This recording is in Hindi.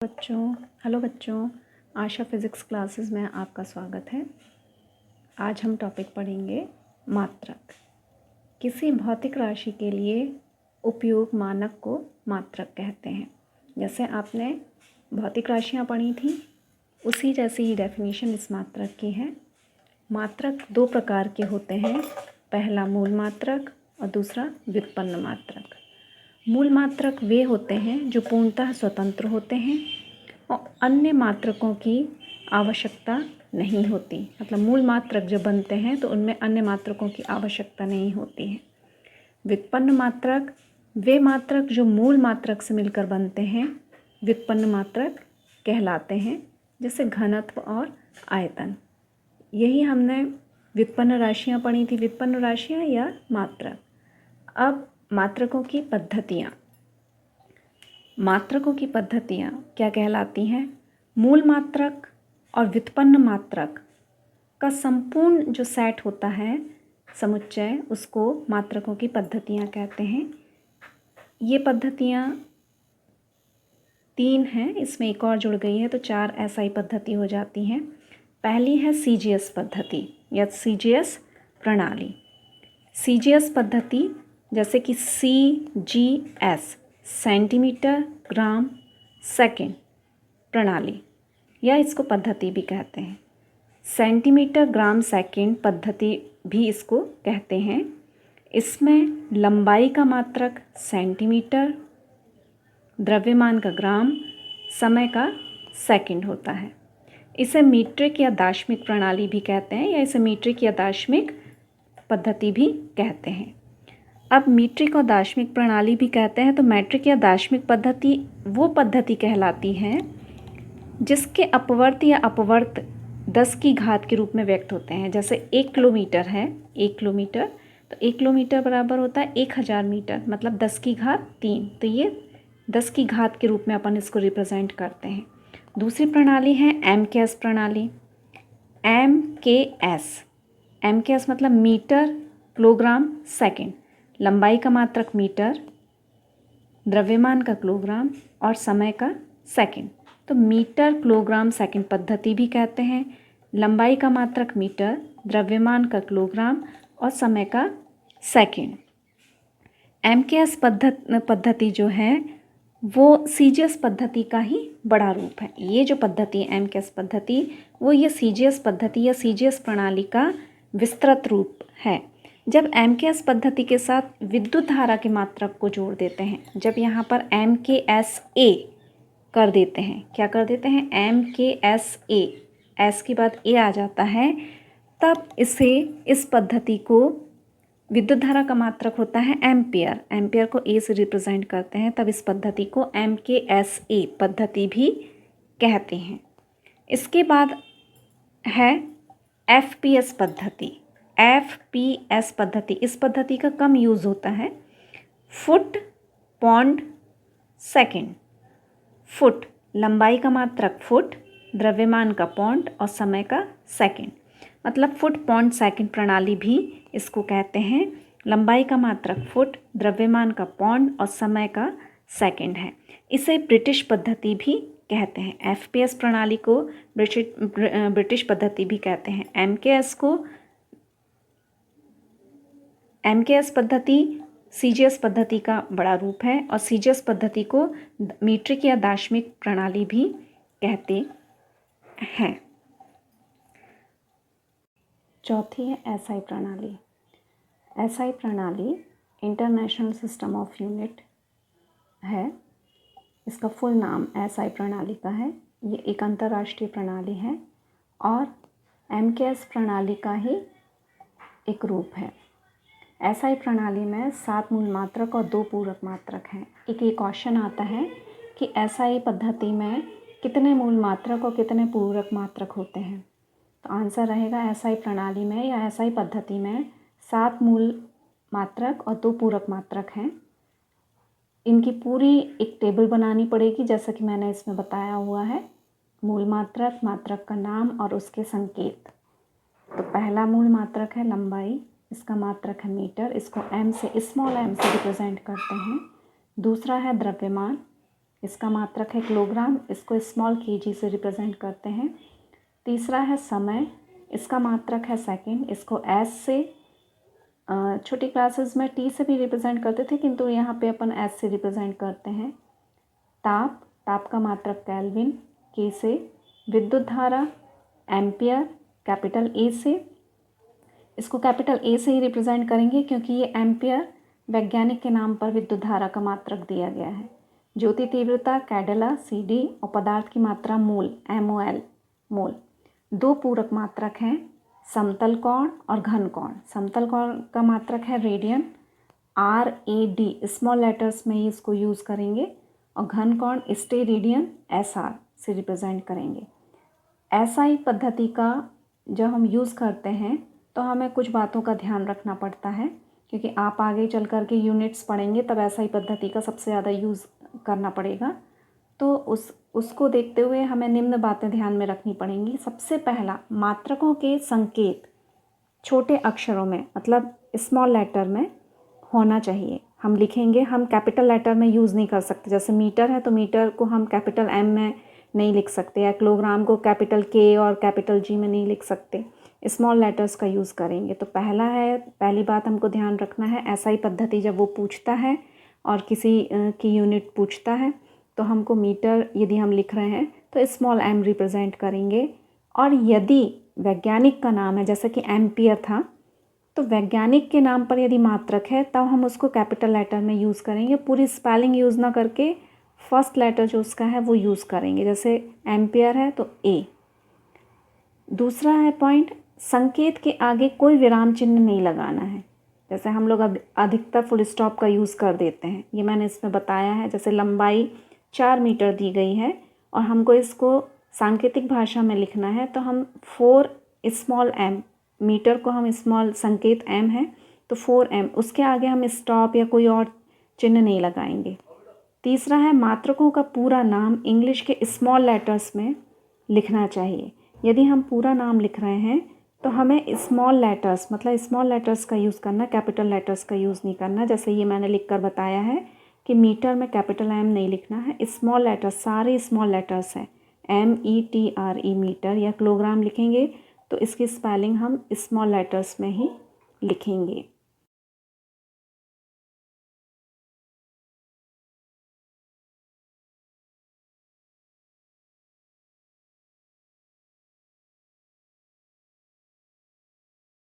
हेलो बच्चों, आशा फिज़िक्स क्लासेस में आपका स्वागत है। आज हम टॉपिक पढ़ेंगे मात्रक। किसी भौतिक राशि के लिए उपयोग मानक को मात्रक कहते हैं। जैसे आपने भौतिक राशियाँ पढ़ी थी, उसी जैसी ही डेफिनेशन इस मात्रक की है। मात्रक दो प्रकार के होते हैं, पहला मूल मात्रक और दूसरा व्युत्पन्न मात्रक। मूल मात्रक वे होते हैं जो पूर्णतः स्वतंत्र होते हैं और अन्य मात्रकों की आवश्यकता नहीं होती। मतलब मूल मात्रक जब बनते हैं तो उनमें अन्य मात्रकों की आवश्यकता नहीं होती है। व्युत्पन्न मात्रक वे मात्रक जो मूल मात्रक से मिलकर बनते हैं व्युत्पन्न मात्रक कहलाते हैं, जैसे घनत्व और आयतन। यही हमने व्युत्पन्न राशियाँ पढ़ी थी, व्युत्पन्न राशियाँ या मात्रक। अब मात्रकों की पद्धतियाँ क्या कहलाती हैं? मूल मात्रक और व्युत्पन्न मात्रक का संपूर्ण जो सेट होता है, समुच्चय, उसको मात्रकों की पद्धतियाँ कहते हैं। ये पद्धतियाँ 3 हैं, इसमें एक और जुड़ गई है तो 4 SI पद्धति हो जाती हैं। पहली है CGS पद्धति या CGS प्रणाली। CGS पद्धति जैसे कि CGS सेंटीमीटर ग्राम सेकंड प्रणाली, या इसको पद्धति भी कहते हैं। सेंटीमीटर ग्राम सेकंड पद्धति भी इसको कहते हैं। इसमें लंबाई का मात्रक सेंटीमीटर, द्रव्यमान का ग्राम, समय का सेकंड होता है। इसे मीट्रिक या दार्शनिक प्रणाली भी कहते हैं, या इसे मीट्रिक या दार्शनिक पद्धति भी कहते हैं। अब मीट्रिक और दार्शनिक प्रणाली भी कहते हैं तो मैट्रिक या दार्शनिक पद्धति वो पद्धति कहलाती है जिसके अपवर्त या अपवर्त 10 की घात के रूप में व्यक्त होते हैं। जैसे 1 किलोमीटर है, 1 किलोमीटर, तो 1 किलोमीटर बराबर होता है 1000 मीटर, मतलब 10 की घात 3। तो ये 10 की घात के रूप में अपन इसको रिप्रेजेंट करते हैं। दूसरी प्रणाली है MKS प्रणाली। MKS मतलब मीटर किलोग्राम सेकंड। लंबाई का मात्रक मीटर, द्रव्यमान का किलोग्राम और समय का सेकंड। तो मीटर किलोग्राम सेकंड पद्धति भी कहते हैं। लंबाई का मात्रक मीटर, द्रव्यमान का किलोग्राम और समय का सेकंड। MKS पद्धति जो है वो CGS पद्धति का ही बड़ा रूप है। ये जो पद्धति है MKS पद्धति, वो ये CGS पद्धति या CGS प्रणाली का विस्तृत रूप है। जब MKS पद्धति के साथ विद्युत धारा के मात्रक को जोड़ देते हैं, जब यहाँ पर MKSA कर देते हैं, क्या कर देते हैं? MKSA, S के बाद A आ जाता है, तब इस पद्धति को विद्युत धारा का मात्रक होता है एम्पियर, एम्पियर को A से रिप्रेजेंट करते हैं, तब इस पद्धति को MKSA पद्धति भी कहते हैं। इसके बाद है FPS पद्धति। FPS पद्धति, इस पद्धति का कम यूज़ होता है। Foot pond second. फुट लंबाई का मात्रक फुट, द्रव्यमान का पौंड और समय का सेकंड, मतलब फुट पौंड सेकंड प्रणाली भी इसको कहते हैं। लंबाई का मात्रक फुट, द्रव्यमान का पौंड और समय का सेकंड है। इसे ब्रिटिश पद्धति भी कहते हैं। FPS प्रणाली को ब्रिटिश पद्धति भी कहते हैं। MKS पद्धति CGS पद्धति का बड़ा रूप है और CGS पद्धति को मीट्रिक या दार्शनिक प्रणाली भी कहते हैं। चौथी है SI प्रणाली। SI प्रणाली इंटरनेशनल सिस्टम ऑफ यूनिट है। इसका फुल नाम SI प्रणाली का है। ये एक अंतर्राष्ट्रीय प्रणाली है और MKS प्रणाली का ही एक रूप है। SI प्रणाली में 7 मूल मात्रक और 2 पूरक मात्रक हैं। एक ये क्वेश्चन आता है कि SI पद्धति में कितने मूल मात्रक और कितने पूरक मात्रक होते हैं? तो आंसर रहेगा SI प्रणाली में या SI पद्धति में 7 मूल मात्रक और 2 पूरक मात्रक हैं। इनकी पूरी एक टेबल बनानी पड़ेगी, जैसा कि मैंने इसमें बताया हुआ है। मूल मात्रक, मात्रक का नाम और उसके संकेत। तो पहला मूल मात्रक है लंबाई, इसका मात्रक है मीटर, इसको स्मॉल m से रिप्रेजेंट करते हैं। दूसरा है द्रव्यमान, इसका मात्रक है किलोग्राम, इसको स्मॉल केजी से रिप्रेजेंट करते हैं। तीसरा है समय, इसका मात्रक है सेकंड, इसको एस से, छोटी क्लासेस में टी से भी रिप्रेजेंट करते थे किंतु यहाँ पे अपन एस से रिप्रेजेंट करते हैं। ताप, ताप का मात्रक केल्विन, के से। विद्युत धारा एम्पियर, कैपिटल ए से, इसको कैपिटल ए से ही रिप्रेजेंट करेंगे क्योंकि ये एम्पियर वैज्ञानिक के नाम पर विद्युत धारा का मात्रक दिया गया है। ज्योति तीव्रता कैडेला, सी डी, और पदार्थ की मात्रा मोल, MOL, मोल। दो पूरक मात्रक हैं, समतल कोण और घन कोण। समतल कोण का मात्रक है रेडियन, RAD, स्मॉल लेटर्स में ही इसको यूज़ करेंगे, और घन कोण स्टेरेडियन, SR से रिप्रेजेंट करेंगे। SI पद्धति का जब हम यूज़ करते हैं तो हमें कुछ बातों का ध्यान रखना पड़ता है क्योंकि आप आगे चल कर के यूनिट्स पढ़ेंगे तब SI पद्धति का सबसे ज़्यादा यूज़ करना पड़ेगा। तो उसको देखते हुए हमें निम्न बातें ध्यान में रखनी पड़ेंगी। सबसे पहला, मात्रकों के संकेत छोटे अक्षरों में मतलब स्मॉल लेटर में होना चाहिए। हम लिखेंगे, हम कैपिटल लेटर में यूज़ नहीं कर सकते। जैसे मीटर है तो मीटर को हम कैपिटल M में नहीं लिख सकते, या किलोग्राम को कैपिटल K और कैपिटल G में नहीं लिख सकते, स्मॉल लेटर्स का यूज़ करेंगे। तो पहली बात हमको ध्यान रखना है, SI पद्धति जब वो पूछता है और किसी की यूनिट पूछता है तो हमको मीटर यदि हम लिख रहे हैं तो स्मॉल m रिप्रेजेंट करेंगे। और यदि वैज्ञानिक का नाम है जैसे कि एम्पियर था तो वैज्ञानिक के नाम पर यदि मात्रक है तब हम उसको कैपिटल लेटर में यूज़ करेंगे, पूरी स्पेलिंग यूज़ ना करके फर्स्ट लेटर जो उसका है वो यूज़ करेंगे। जैसे एम्पियर है तो A। दूसरा है पॉइंट, संकेत के आगे कोई विराम चिन्ह नहीं लगाना है। जैसे हम लोग अधिकतर फुल स्टॉप का यूज़ कर देते हैं, ये मैंने इसमें बताया है। जैसे लंबाई 4 मीटर दी गई है और हमको इसको सांकेतिक भाषा में लिखना है तो हम 4 स्मॉल m, मीटर को हम स्मॉल संकेत m है तो 4m, उसके आगे हम स्टॉप या कोई और चिन्ह नहीं लगाएंगे। तीसरा है, मात्रकों का पूरा नाम इंग्लिश के स्मॉल लेटर्स में लिखना चाहिए। यदि हम पूरा नाम लिख रहे हैं तो हमें स्मॉल लेटर्स मतलब स्मॉल लेटर्स का यूज़ करना, कैपिटल लेटर्स का यूज़ नहीं करना। जैसे ये मैंने लिख कर बताया है कि मीटर में कैपिटल M नहीं लिखना है, स्मॉल लेटर्स सारे स्मॉल लेटर्स हैं, METRE मीटर। या किलोग्राम लिखेंगे तो इसकी स्पेलिंग हम स्मॉल लेटर्स में ही लिखेंगे।